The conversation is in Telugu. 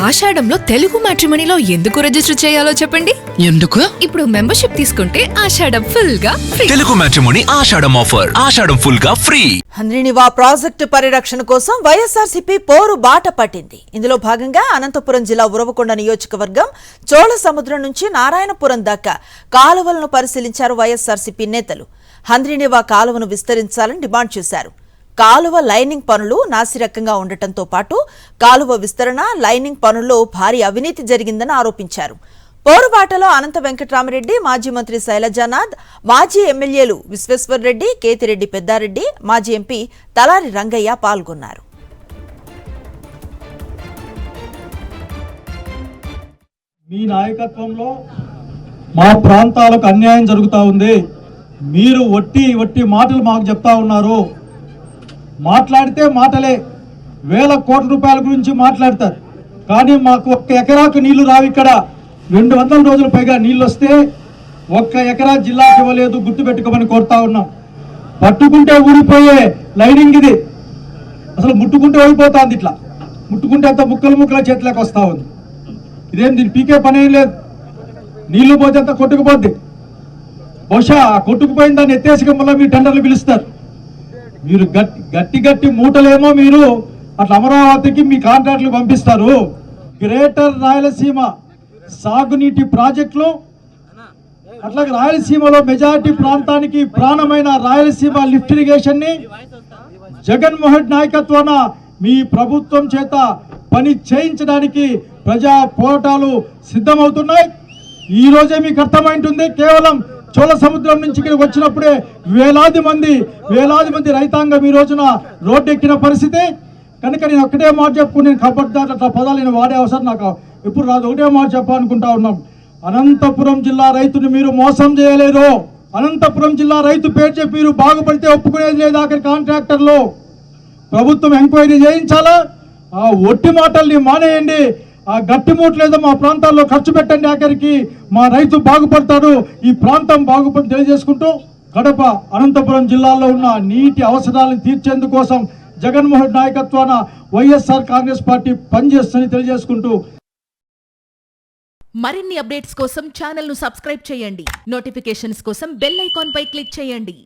ఆషాఢంలో తెలుగు మ్యాట్రిమోనీలో ఎందుకు రిజిస్టర్ చేయాలో చెప్పండి. ఎందుకు? ఇప్పుడు మెంబర్షిప్ తీసుకుంటే ఆషాఢం ఫుల్ గా ఫ్రీ. తెలుగు మ్యాట్రిమోనీ ఆషాఢం ఆఫర్. ఆషాఢం ఫుల్ గా ఫ్రీ. హంద్రీనివా ప్రాజెక్టు పరిరక్షణ కోసం వైఎస్ఆర్సీపీ పోరు బాట పట్టింది. ఇందులో భాగంగా అనంతపురం జిల్లా ఉరవకొండ నియోజకవర్గం చోళ సముద్రం నుంచి నారాయణపురం దాకా కాలువలను పరిశీలించారు వైఎస్ఆర్సీపీ నేతలు. హంద్రీనివా కాలువను విస్తరించాలని డిమాండ్ చేశారు. కాలువ లైనింగ్ పనులు నాసిరకంగా ఉండటంతో పాటు కాలువ విస్తరణ, లైనింగ్ పనుల్లో భారీ అవినీతి జరిగిందని ఆరోపించారు. పోరుబాటలో అనంత వెంకటరామిరెడ్డి, మాజీ మంత్రి శైలజానాథ్, మాజీ ఎమ్మెల్యేలు విశ్వేశ్వర్రెడ్డి, కేతిరెడ్డి పెద్దారెడ్డి, మాజీ ఎంపీ తలారి రంగయ్య పాల్గొన్నారు. మీ నాయకత్వంలో మా ప్రాంతాలకు అన్యాయం జరుగుతూ ఉంది. మీరు వట్టి మాటలు మాకు చెప్తా ఉన్నారు. మాట్లాడితే మాటలే, వేల కోట్ల రూపాయల గురించి మాట్లాడతారు. కానీ మాకు 1 ఎకరాకు నీళ్లు రావు. ఇక్కడ 200 రోజుల పైగా నీళ్ళు వస్తే 1 ఎకరా జిల్లాకి ఇవ్వలేదు. గుర్తుపెట్టుకోమని కోరుతా ఉన్నాం. పట్టుకుంటే ఊడిపోయే లైనింగ్ ఇది. అసలు ముట్టుకుంటే ఊడిపోతుంది. ఇట్లా ముట్టుకుంటే అంత ముక్కల చేతిలోకి వస్తూ ఉంది. ఇదేం దీన్ని పీకే పని ఏం లేదు. నీళ్లు పోతే అంత కొట్టుకుపోద్ది. బహుశా కొట్టుకుపోయిన దాన్ని ఎత్తేసి మళ్ళీ మీ టెండర్లు పిలుస్తారు. మీరు గట్టి మూటలేమో మీరు అట్లా అమరావతికి మీ కాంట్రాక్టులు పంపిస్తారు. గ్రేటర్ రాయలసీమ సాగునీటి ప్రాజెక్టులు, అట్లాగే రాయలసీమలో మెజారిటీ ప్రాంతానికి ప్రాణమైన రాయలసీమ లిఫ్ట్ ఇరిగేషన్ ని జగన్మోహన్ నాయకత్వాన మీ ప్రభుత్వం చేత పని చేయించడానికి ప్రజా పోరాటాలు సిద్ధమవుతున్నాయి. ఈ రోజే మీకు అర్థమైంటుంది. కేవలం చోళ సముద్రం నుంచి ఇక్కడికి వచ్చినప్పుడే వేలాది మంది రైతాంగం ఈ రోజున రోడ్డెక్కిన పరిస్థితి. కనుక నేను ఒక్కటే మాట చెప్పుకుని, నేను ఖబర్దార్ అట్లా పదాలు నేను వాడే అవసరం నాకు ఎప్పుడు రాదు. ఒకటే మాట చెప్పాలనుకుంటా ఉన్నాం. అనంతపురం జిల్లా రైతుని మీరు మోసం చేయలేరు. అనంతపురం జిల్లా రైతు పేరు చెప్పి మీరు బాగుపడితే ఒప్పుకునేది లేదు. అక్కడ కాంట్రాక్టర్లు ప్రభుత్వం ఎంక్వైరీ చేయించాలా? ఆ ఒట్టి మాటల్ని మానేయండి. ఆ గట్టి మూటలేదో మా ప్రాంతాల్లో ఖర్చు పెట్టండి. ఆఖరికి మా రైతు బాగుపడతాడు, ఈ ప్రాంతం బాగుపడి తెలియజేసుకుంటూ, కడప, అనంతపురం జిల్లాలో ఉన్న నీటి అవసరాలను తీర్చేందుకోసం జగన్మోహన్ నాయకత్వాన వైఎస్ఆర్ కాంగ్రెస్ పార్టీ పనిచేస్తుందని తెలియజేసుకుంటూ, మరిన్ని అప్డేట్స్ కోసం ఛానల్ ను సబ్స్క్రైబ్ చేయండి. నోటిఫికేషన్స్ కోసం బెల్ ఐకాన్ పై క్లిక్ చేయండి.